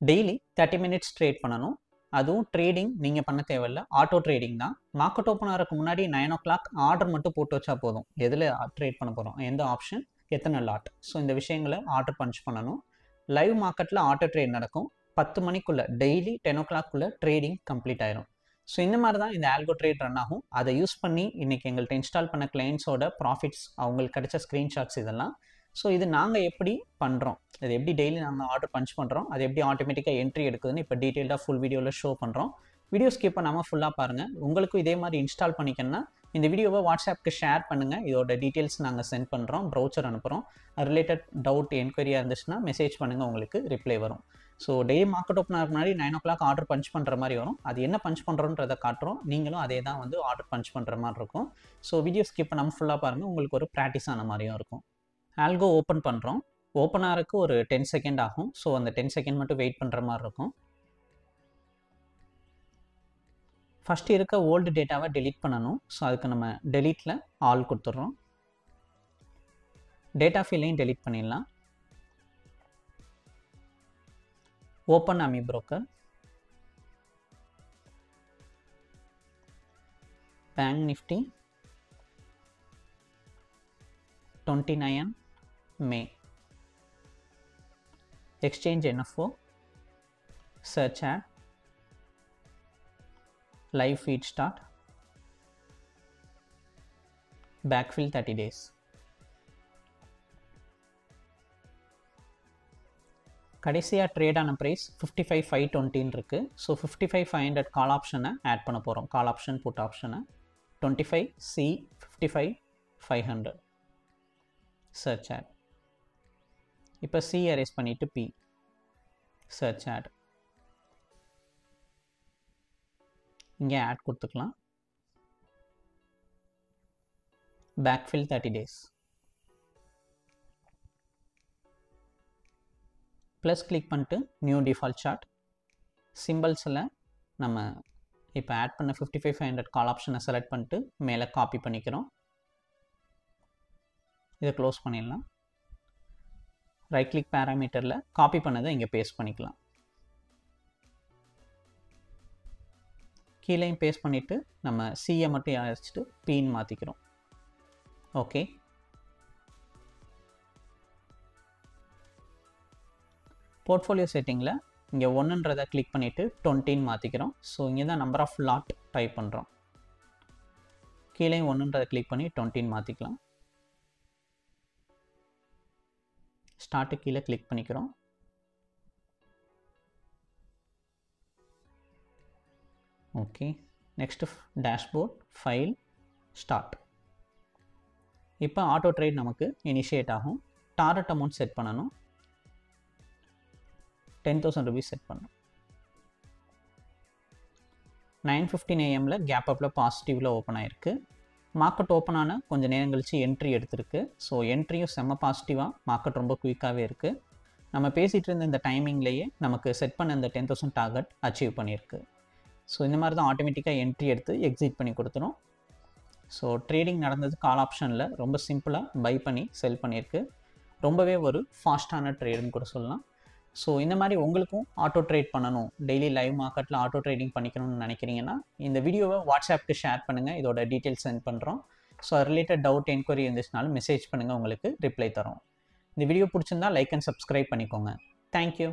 Daily 30 minutes trade பண்ணணும். அதுவும் trading நீங்கள் பண்ண தேவையில்ல, ஆட்டோ ட்ரேடிங் தான். மார்க்கெட் ஓப்பன் ஆகிறதுக்கு முன்னாடி 9 ஓ கிளாக் ஆர்டர் மட்டும் போட்டு வச்சா போதும். எதில் ட்ரேட் பண்ண போகிறோம், எந்த ஆப்ஷன், எத்தனை லாட். ஸோ இந்த விஷயங்களை ஆர்டர் பஞ்ச் பண்ணணும். லைவ் மார்க்கெட்டில் ஆட்டோ ட்ரேட் நடக்கும். 10 மணிக்குள்ளே டெய்லி 10 ஓ கிளாக்குள்ளே ட்ரேடிங் கம்ப்ளீட் ஆயிரும். ஸோ இந்த மாதிரி தான் இந்த ஆல்கோ ட்ரேட் ரன் ஆகும். அதை யூஸ் பண்ணி இன்றைக்கி எங்கள்கிட்ட இன்ஸ்டால் பண்ண கிளைண்ட்ஸோட ப்ராஃபிட்ஸ், அவங்களுக்கு கிடைச்ச ஸ்க்ரீன்ஷாட்ஸ் இதெல்லாம். ஸோ இது நாங்கள் எப்படி பண்ணுறோம், இது எப்படி டெய்லி நாங்கள் ஆர்டர் பஞ்ச் பண்ணுறோம், அது எப்படி ஆட்டோமேட்டிக்காக என்ட்ரி எடுக்குதுன்னு இப்போ டீட்டெயில்டாக ஃபுல் வீடியோவில் ஷோ பண்ணுறோம். வீடியோ ஸ்கிப் பண்ணாமல் ஃபுல்லாக பாருங்கள். உங்களுக்கும் இதே மாதிரி இன்ஸ்டால் பண்ணிக்கணும்னா இந்த வீடியோவை வாட்ஸ்அப்புக்கு ஷேர் பண்ணுங்கள். இதோட டீட்டெயில்ஸ் நாங்கள் சென்ட் பண்ணுறோம், ப்ரௌச்சர் அனுப்புகிறோம். ரிலேட்டட் டவுட் என்கொயரியாக இருந்துச்சுன்னா மெசேஜ் பண்ணுங்கள், உங்களுக்கு ரிப்ளை வரும். ஸோ டெய்லி மார்க்கெட் ஓப்பன் ஆகிறதுக்கு முன்னாடி 9 ஓ கிளாக் ஆர்டர் பஞ்ச் பண்ணுற மாதிரி வரும். அது என்ன பஞ்ச் பண்ணுறோன்றதை காட்டுறோம், நீங்களும் அதே தான் வந்து ஆர்டர் பஞ்ச் பண்ணுற மாதிரி இருக்கும். ஸோ வீடியோ ஸ்கிப் பண்ணாமல் ஃபுல்லாக பாருங்கள், உங்களுக்கு ஒரு ப்ராக்டிஸ் ஆன மாதிரியும் இருக்கும். ஆல்கோ ஓப்பன் பண்ணுறோம். ஓப்பன் ஆகிறதுக்கு ஒரு 10 செகண்ட் ஆகும். ஸோ அந்த 10 செகண்ட் மட்டும் வெயிட் பண்ணுற மாதிரி இருக்கும். ஃபஸ்ட்டு இருக்க ஓல்டு டேட்டாவை டெலீட் பண்ணணும். ஸோ அதுக்கு நம்ம டெலீட்டில் ஆல் கொடுத்துட்றோம். டேட்டா ஃபீல்டையும் டெலீட் பண்ணிடலாம். ஓப்பன் அமி broker, bank Nifty 29 May, exchange NFO, search ad, live feed start, backfill 30 days. கடைசியாக ட்ரேடான ப்ரைஸ் 55,520 இருக்குது. ஸோ 55,500 கால் ஆப்ஷனை ஆட் பண்ண போகிறோம். கால் ஆப்ஷன் புட் ஆப்ஷனை 25C 55,500 search ad. இப்போ C erase பண்ணிவிட்டு P, search ad. இங்கே ஆட் கொடுத்துக்கலாம். backfill 30 days. ப்ளஸ் கிளிக் பண்ணிட்டு நியூ டிஃபால்ட் சார்ட். சிம்பிள்ஸில் நம்ம இப்போ ஆட் பண்ண 55,500 கால் ஆப்ஷனை செலக்ட் பண்ணிட்டு மேலே காப்பி பண்ணிக்கிறோம். இதை க்ளோஸ் பண்ணிடலாம். ரைட் கிளிக் பேராமீட்டரில் காப்பி பண்ணதை இங்கே பேஸ்ட் பண்ணிக்கலாம். கீழேயும் பேஸ்ட் பண்ணிவிட்டு நம்ம சியை மட்டும் அழைச்சிட்டு பின்னு மாற்றிக்கிறோம். ஓகே, போர்ட்ஃபோலியோ செட்டிங்கில் இங்கே 1ன்றதை கிளிக் பண்ணிவிட்டு 20ன்னு மாற்றிக்கிறோம். ஸோ இங்கே தான் நம்பர் ஆஃப் லாட் டைப் பண்ணுறோம். கீழே 1ன்றதை கிளிக் பண்ணி 20ன்னு மாற்றிக்கலாம். ஸ்டார்ட்டு கீழே கிளிக் பண்ணிக்கிறோம். Okay, next dashboard, file, start. இப்போ ஆட்டோ ட்ரேட் நமக்கு இனிஷியேட் ஆகும். டார்கெட் அமௌண்ட் செட் பண்ணணும். 10,000 rupees செட் பண்ணணும். 9:15 AM கேப் அப்பில் பாசிட்டிவில் ஓப்பன் ஆகிருக்கு. மார்க்கெட் ஓப்பன் ஆன கொஞ்சம் நேரம் கழிச்சு என்ட்ரி எடுத்திருக்கு. ஸோ என்ட்ரியும் செம்ம பாசிட்டிவாக, மார்க்கெட் ரொம்ப குயிக்காகவே இருக்குது. நம்ம பேசிகிட்டு இருந்த இந்த டைமிங்லேயே நமக்கு செட் பண்ண இந்த 10,000 டார்கெட் அச்சீவ் பண்ணியிருக்கு. ஸோ இந்த மாதிரி தான் ஆட்டோமேட்டிக்காக என்ட்ரி எடுத்து எக்ஸிட் பண்ணி கொடுத்துரும். ஸோ ட்ரேடிங் நடந்தது கால் ஆப்ஷனில் ரொம்ப சிம்பிளாக பை பண்ணி செல் பண்ணியிருக்கு. ரொம்பவே ஒரு ஃபாஸ்ட்டான ட்ரேடுன்னு கூட சொல்லலாம். ஸோ இந்த மாதிரி உங்களுக்கும் ஆட்டோ ட்ரேட் பண்ணணும், டெய்லி லைவ் மார்க்கெட்டில் ஆட்டோ ட்ரேடிங் பண்ணிக்கணும்னு நினைக்கிறீங்கன்னா இந்த வீடியோவை வாட்ஸ்அப்புக்கு ஷேர் பண்ணுங்கள். இதோட டீட்டெயில்ஸ் சென்ட் பண்ணுறோம். ஸோ ரிலேட்டட் டவுட் என்கொயரி இருந்துச்சுனாலும் மெசேஜ் பண்ணுங்கள், உங்களுக்கு ரிப்ளை தரோம். இந்த வீடியோ பிடிச்சிருந்தா லைக் அண்ட் சப்ஸ்கிரைப் பண்ணிக்கோங்க. தேங்க்யூ.